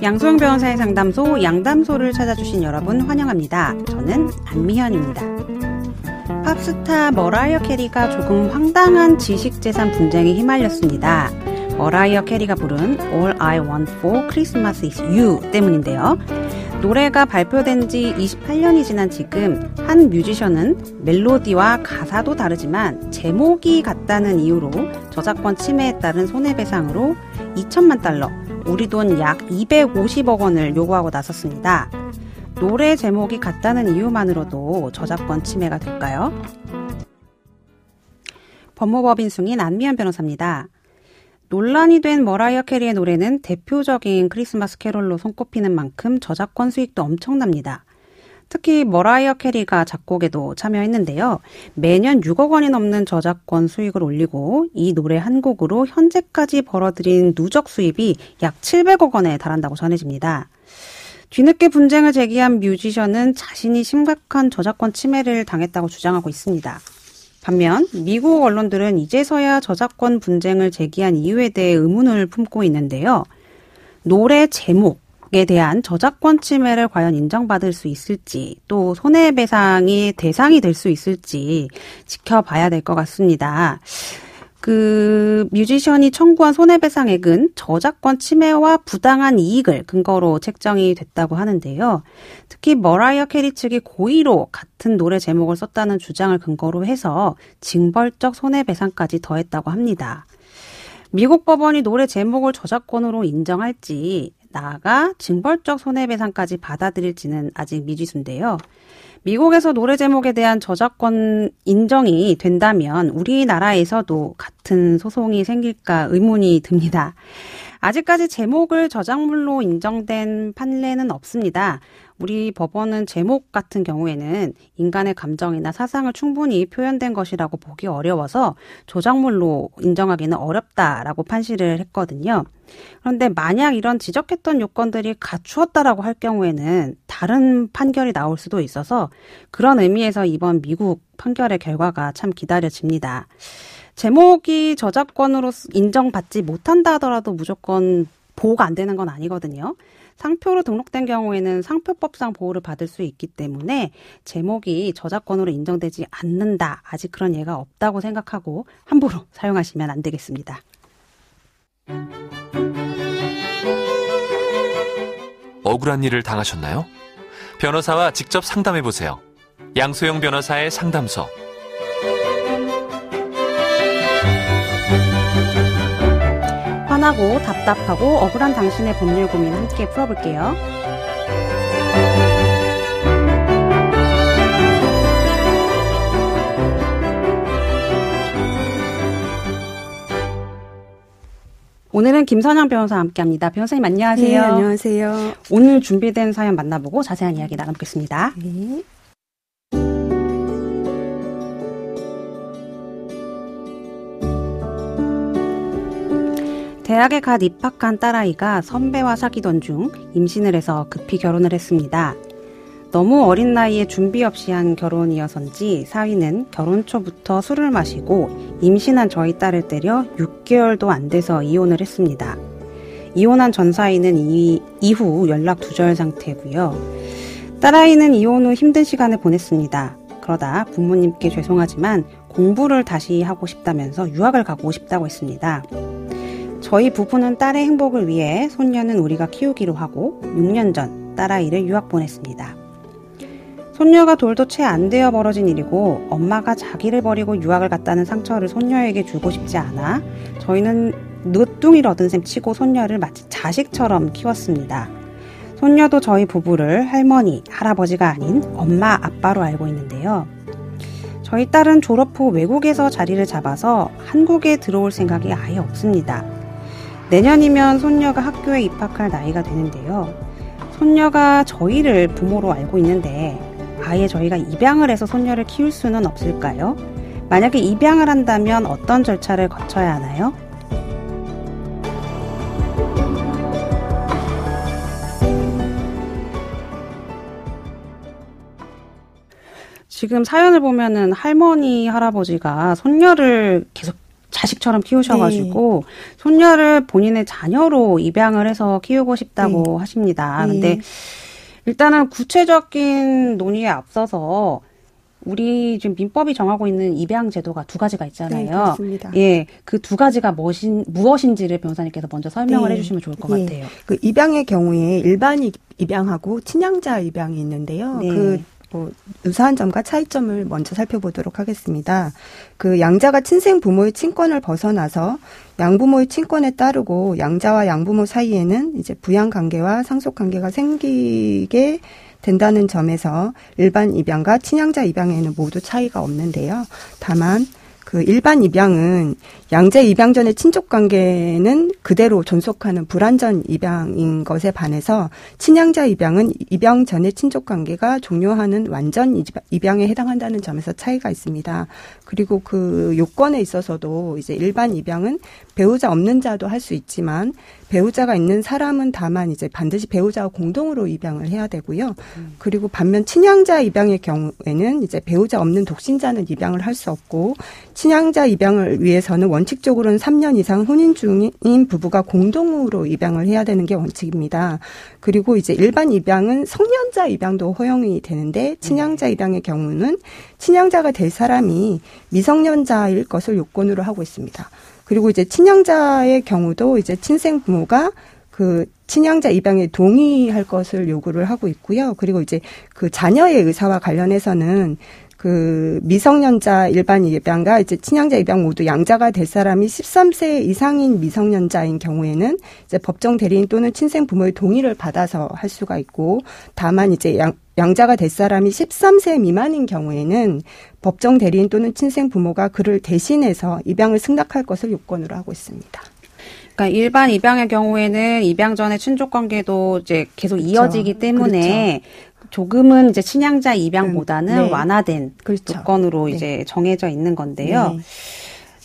양소영 변호사의 상담소 양담소를 찾아주신 여러분 환영합니다. 저는 안미현입니다. 팝스타 머라이어 캐리가 조금 황당한 지식재산 분쟁에 휘말렸습니다. 머라이어 캐리가 부른 All I Want for Christmas is You 때문인데요. 노래가 발표된 지 28년이 지난 지금 한 뮤지션은 멜로디와 가사도 다르지만 제목이 같다는 이유로 저작권 침해에 따른 손해배상으로 2천만 달러, 우리 돈 약 250억 원을 요구하고 나섰습니다. 노래 제목이 같다는 이유만으로도 저작권 침해가 될까요? 법무법인 승인 안미연 변호사입니다. 논란이 된 머라이어 캐리의 노래는 대표적인 크리스마스 캐롤로 손꼽히는 만큼 저작권 수익도 엄청납니다. 특히 머라이어 캐리가 작곡에도 참여했는데요. 매년 6억 원이 넘는 저작권 수익을 올리고 이 노래 한 곡으로 현재까지 벌어들인 누적 수입이 약 700억 원에 달한다고 전해집니다. 뒤늦게 분쟁을 제기한 뮤지션은 자신이 심각한 저작권 침해를 당했다고 주장하고 있습니다. 반면 미국 언론들은 이제서야 저작권 분쟁을 제기한 이유에 대해 의문을 품고 있는데요. 노래 제목에 대한 저작권 침해를 과연 인정받을 수 있을지, 또 손해배상이 대상이 될 수 있을지 지켜봐야 될 것 같습니다. 뮤지션이 청구한 손해배상액은 저작권 침해와 부당한 이익을 근거로 책정이 됐다고 하는데요. 특히 머라이어 캐리 측이 고의로 같은 노래 제목을 썼다는 주장을 근거로 해서 징벌적 손해배상까지 더했다고 합니다. 미국 법원이 노래 제목을 저작권으로 인정할지, 나아가 징벌적 손해배상까지 받아들일지는 아직 미지수인데요. 미국에서 노래 제목에 대한 저작권 인정이 된다면 우리나라에서도 같은 소송이 생길까 의문이 듭니다. 아직까지 제목을 저작물로 인정된 판례는 없습니다. 우리 법원은 제목 같은 경우에는 인간의 감정이나 사상을 충분히 표현된 것이라고 보기 어려워서 저작물로 인정하기는 어렵다라고 판시를 했거든요. 그런데 만약 이런 지적했던 요건들이 갖추었다라고 할 경우에는 다른 판결이 나올 수도 있어서 그런 의미에서 이번 미국 판결의 결과가 참 기다려집니다. 제목이 저작권으로 인정받지 못한다 하더라도 무조건 보호가 안 되는 건 아니거든요. 상표로 등록된 경우에는 상표법상 보호를 받을 수 있기 때문에 제목이 저작권으로 인정되지 않는다. 아직 그런 예가 없다고 생각하고 함부로 사용하시면 안 되겠습니다. 억울한 일을 당하셨나요? 변호사와 직접 상담해보세요. 양소영 변호사의 상담소. 화나고 답답하고 억울한 당신의 법률 고민 함께 풀어볼게요. 오늘은 김선영 변호사와 함께합니다. 변호사님 안녕하세요. 네, 안녕하세요. 오늘 준비된 사연 만나보고 자세한 이야기 나눠보겠습니다. 네. 대학에 갓 입학한 딸아이가 선배와 사귀던 중 임신을 해서 급히 결혼을 했습니다. 너무 어린 나이에 준비 없이 한 결혼이어서인지 사위는 결혼 초부터 술을 마시고 임신한 저희 딸을 때려 6개월도 안 돼서 이혼을 했습니다. 이혼한 전 사위는 이후 연락 두절 상태고요. 딸아이는 이혼 후 힘든 시간을 보냈습니다. 그러다 부모님께 죄송하지만 공부를 다시 하고 싶다면서 유학을 가고 싶다고 했습니다. 저희 부부는 딸의 행복을 위해 손녀는 우리가 키우기로 하고 6년 전 딸아이를 유학 보냈습니다. 손녀가 돌도 채 안 되어 벌어진 일이고 엄마가 자기를 버리고 유학을 갔다는 상처를 손녀에게 주고 싶지 않아 저희는 늦둥이를 얻은 셈 치고 손녀를 마치 자식처럼 키웠습니다. 손녀도 저희 부부를 할머니, 할아버지가 아닌 엄마, 아빠로 알고 있는데요. 저희 딸은 졸업 후 외국에서 자리를 잡아서 한국에 들어올 생각이 아예 없습니다. 내년이면 손녀가 학교에 입학할 나이가 되는데요. 손녀가 저희를 부모로 알고 있는데 아예 저희가 입양을 해서 손녀를 키울 수는 없을까요? 만약에 입양을 한다면 어떤 절차를 거쳐야 하나요? 지금 사연을 보면은 할머니, 할아버지가 손녀를 계속 자식처럼 키우셔가지고 손녀를 본인의 자녀로 입양을 해서 키우고 싶다고 하십니다. 근데 일단은 구체적인 논의에 앞서서 우리 지금 민법이 정하고 있는 입양 제도가 두 가지가 있잖아요. 네, 그렇습니다. 예, 그 두 가지가 무엇인지를 변호사님께서 먼저 설명을 해주시면 좋을 것 같아요. 그 입양의 경우에 일반 입양하고 친양자 입양이 있는데요. 유사한 점과 차이점을 먼저 살펴보도록 하겠습니다. 그 양자가 친생 부모의 친권을 벗어나서 양부모의 친권에 따르고 양자와 양부모 사이에는 이제 부양 관계와 상속 관계가 생기게 된다는 점에서 일반 입양과 친양자 입양에는 모두 차이가 없는데요. 다만 그 일반 입양은 양자 입양 전의 친족 관계는 그대로 존속하는 불완전 입양인 것에 반해서 친양자 입양은 입양 전의 친족 관계가 종료하는 완전 입양에 해당한다는 점에서 차이가 있습니다. 그리고 그 요건에 있어서도 이제 일반 입양은 배우자 없는 자도 할 수 있지만 배우자가 있는 사람은 다만 이제 반드시 배우자와 공동으로 입양을 해야 되고요. 그리고 반면 친양자 입양의 경우에는 이제 배우자 없는 독신자는 입양을 할 수 없고 친양자 입양을 위해서는 원칙적으로는 3년 이상 혼인 중인 부부가 공동으로 입양을 해야 되는 게 원칙입니다. 그리고 이제 일반 입양은 성년자 입양도 허용이 되는데 친양자 입양의 경우는 친양자가 될 사람이 미성년자일 것을 요건으로 하고 있습니다. 그리고 이제 친양자의 경우도 이제 친생 부모가 그 친양자 입양에 동의할 것을 요구를 하고 있고요. 그리고 이제 그 자녀의 의사와 관련해서는 그 미성년자 일반 입양과 이제 친양자 입양 모두 양자가 될 사람이 13세 이상인 미성년자인 경우에는 이제 법정 대리인 또는 친생 부모의 동의를 받아서 할 수가 있고, 다만 이제 양자가 될 사람이 13세 미만인 경우에는 법정 대리인 또는 친생 부모가 그를 대신해서 입양을 승낙할 것을 요건으로 하고 있습니다. 그러니까 일반 입양의 경우에는 입양 전의 친족 관계도 이제 계속 이어지기 때문에 조금은 이제 친양자 입양보다는 완화된 조건으로 이제 정해져 있는 건데요.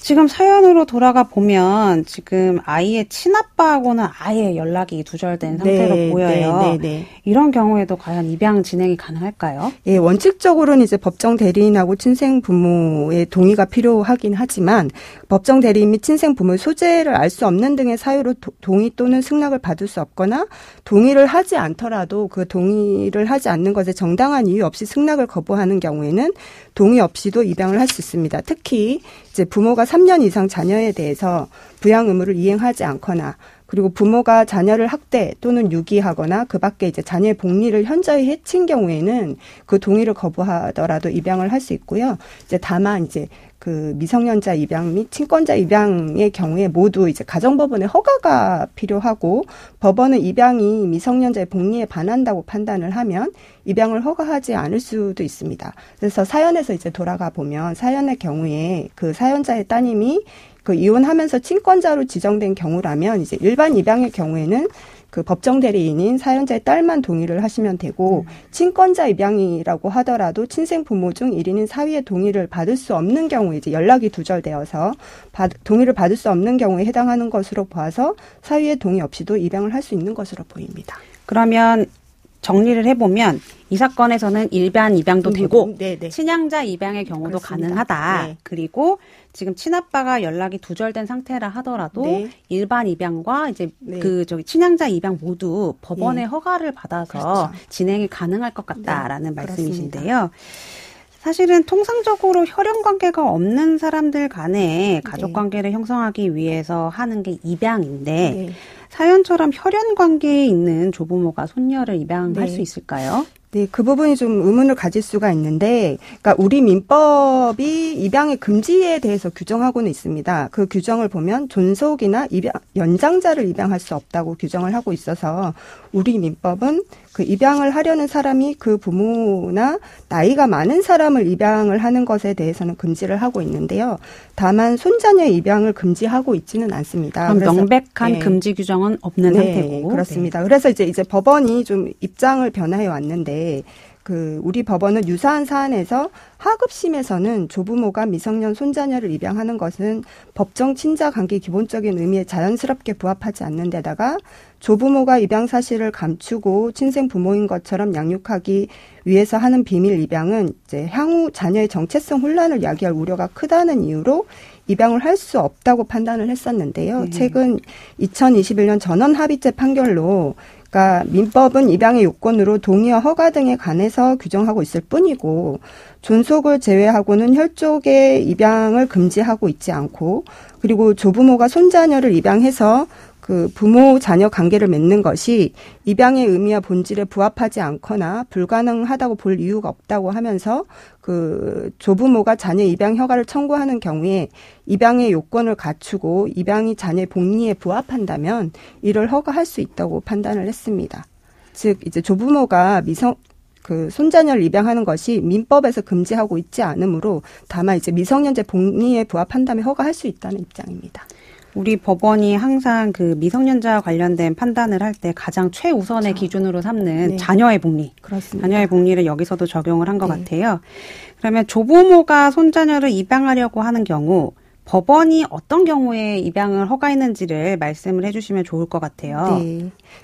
지금 사연으로 돌아가 보면 지금 아이의 친아빠하고는 아예 연락이 두절된 상태로 보여요. 이런 경우에도 과연 입양 진행이 가능할까요? 예, 원칙적으로는 이제 법정 대리인하고 친생 부모의 동의가 필요하긴 하지만 법정 대리인 및 친생 부모의 소재를 알 수 없는 등의 사유로 동의 또는 승낙을 받을 수 없거나 동의를 하지 않더라도 그 동의를 하지 않는 것에 정당한 이유 없이 승낙을 거부하는 경우에는 동의 없이도 입양을 할 수 있습니다. 특히 이제 부모가 3년 이상 자녀에 대해서 부양 의무를 이행하지 않거나, 그리고 부모가 자녀를 학대 또는 유기하거나 그 밖에 이제 자녀의 복리를 현저히 해친 경우에는 그 동의를 거부하더라도 입양을 할 수 있고요. 이제 다만 이제 그 미성년자 입양 및 친권자 입양의 경우에 모두 이제 가정법원의 허가가 필요하고, 법원은 입양이 미성년자의 복리에 반한다고 판단을 하면 입양을 허가하지 않을 수도 있습니다. 그래서 사연에서 이제 돌아가 보면 사연의 경우에 그 사연자의 따님이 그 이혼하면서 친권자로 지정된 경우라면 이제 일반 입양의 경우에는 그 법정 대리인인 사연자의 딸만 동의를 하시면 되고, 친권자 입양이라고 하더라도 친생 부모 중 1인인 사위의 동의를 받을 수 없는 경우에 이제 연락이 두절되어서 동의를 받을 수 없는 경우에 해당하는 것으로 봐서 사위의 동의 없이도 입양을 할 수 있는 것으로 보입니다. 그러면 정리를 해보면 이 사건에서는 일반 입양도 되고 친양자 입양의 경우도 가능하다. 그리고 지금 친아빠가 연락이 두절된 상태라 하더라도 일반 입양과 이제 그 친양자 입양 모두 법원의 허가를 받아서 진행이 가능할 것 같다라는 말씀이신데요. 사실은 통상적으로 혈연 관계가 없는 사람들 간에 가족 관계를 형성하기 위해서 하는 게 입양인데 사연처럼 혈연 관계에 있는 조부모가 손녀를 입양할 수 있을까요? 네, 그 부분이 좀 의문을 가질 수가 있는데, 그러니까 우리 민법이 입양의 금지에 대해서 규정하고는 있습니다. 그 규정을 보면 존속이나 연장자를 입양할 수 없다고 규정을 하고 있어서 우리 민법은 그 입양을 하려는 사람이 그 부모나 나이가 많은 사람을 입양을 하는 것에 대해서는 금지를 하고 있는데요. 다만 손자녀의 입양을 금지하고 있지는 않습니다. 그럼 명백한 금지 규정은 없는 상태고. 그렇습니다. 그래서 이제 법원이 좀 입장을 변화해 왔는데, 우리 법원은 유사한 사안에서 하급심에서는 조부모가 미성년 손자녀를 입양하는 것은 법정 친자 관계 기본적인 의미에 자연스럽게 부합하지 않는 데다가 조부모가 입양 사실을 감추고 친생 부모인 것처럼 양육하기 위해서 하는 비밀 입양은 이제 향후 자녀의 정체성 혼란을 야기할 우려가 크다는 이유로 입양을 할 수 없다고 판단을 했었는데요. 최근 2021년 전원 합의체 판결로 그러니까 민법은 입양의 요건으로 동의와 허가 등에 관해서 규정하고 있을 뿐이고 존속을 제외하고는 혈족의 입양을 금지하고 있지 않고 그리고 조부모가 손자녀를 입양해서 그 부모 자녀 관계를 맺는 것이 입양의 의미와 본질에 부합하지 않거나 불가능하다고 볼 이유가 없다고 하면서 그 조부모가 자녀 입양 허가를 청구하는 경우에 입양의 요건을 갖추고 입양이 자녀의 복리에 부합한다면 이를 허가할 수 있다고 판단을 했습니다. 즉 이제 조부모가 손자녀를 입양하는 것이 민법에서 금지하고 있지 않으므로 다만 이제 미성년자 복리에 부합한다면 허가할 수 있다는 입장입니다. 우리 법원이 항상 그 미성년자 관련된 판단을 할 때 가장 최우선의 기준으로 삼는 자녀의 복리. 그렇습니다. 자녀의 복리를 여기서도 적용을 한 것 같아요. 그러면 조부모가 손자녀를 입양하려고 하는 경우 법원이 어떤 경우에 입양을 허가했는지를 말씀을 해주시면 좋을 것 같아요.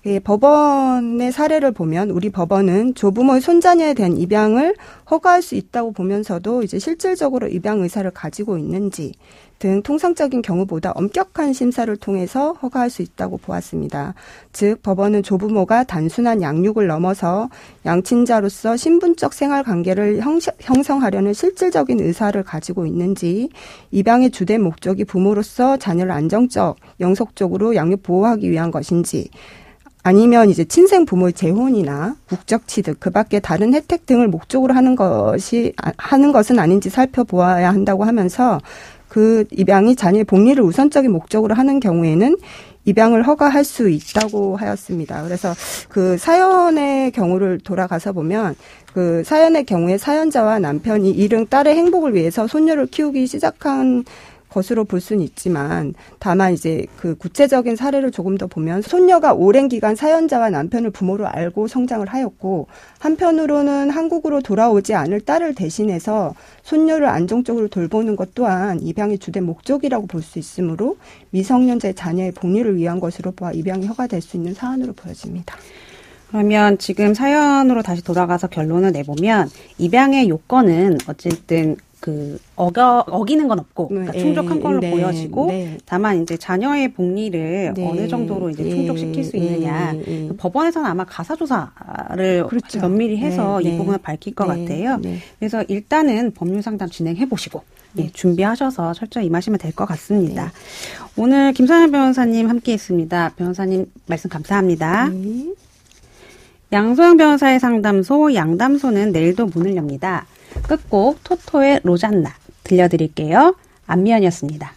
네. 법원의 사례를 보면 우리 법원은 조부모의 손자녀에 대한 입양을 허가할 수 있다고 보면서도 이제 실질적으로 입양 의사를 가지고 있는지 등 통상적인 경우보다 엄격한 심사를 통해서 허가할 수 있다고 보았습니다. 즉 법원은 조부모가 단순한 양육을 넘어서 양친자로서 신분적 생활관계를 형성하려는 실질적인 의사를 가지고 있는지 입양의 주된 목적이 부모로서 자녀를 안정적, 영속적으로 양육 보호하기 위한 것인지 아니면 이제 친생 부모의 재혼이나 국적 취득, 그 밖에 다른 혜택 등을 목적으로 하는 것은 아닌지 살펴보아야 한다고 하면서 그 입양이 자녀의 복리를 우선적인 목적으로 하는 경우에는 입양을 허가할 수 있다고 하였습니다. 그래서 그 사연의 경우를 돌아가서 보면 그 사연의 경우에 사연자와 남편이 일흔 딸의 행복을 위해서 손녀를 키우기 시작한 것으로 볼 수는 있지만 다만 이제 그 구체적인 사례를 조금 더 보면 손녀가 오랜 기간 사연자와 남편을 부모로 알고 성장을 하였고 한편으로는 한국으로 돌아오지 않을 딸을 대신해서 손녀를 안정적으로 돌보는 것 또한 입양의 주된 목적이라고 볼 수 있으므로 미성년자의 자녀의 복리를 위한 것으로 보아 입양이 허가될 수 있는 사안으로 보여집니다. 그러면 지금 사연으로 다시 돌아가서 결론을 내보면 입양의 요건은 어쨌든 어기는 건 없고, 그러니까 충족한 걸로 보여지고, 다만 이제 자녀의 복리를 어느 정도로 이제 충족시킬 수 있느냐. 법원에서는 아마 가사조사를 면밀히 해서 이 부분을 밝힐 것 같아요. 그래서 일단은 법률 상담 진행해 보시고, 준비하셔서 철저히 임하시면 될 것 같습니다. 오늘 김선영 변호사님 함께 했습니다. 변호사님 말씀 감사합니다. 양소영 변호사의 상담소 양담소는 내일도 문을 엽니다. 끝곡 토토의 로잔나 들려드릴게요. 안미연이었습니다.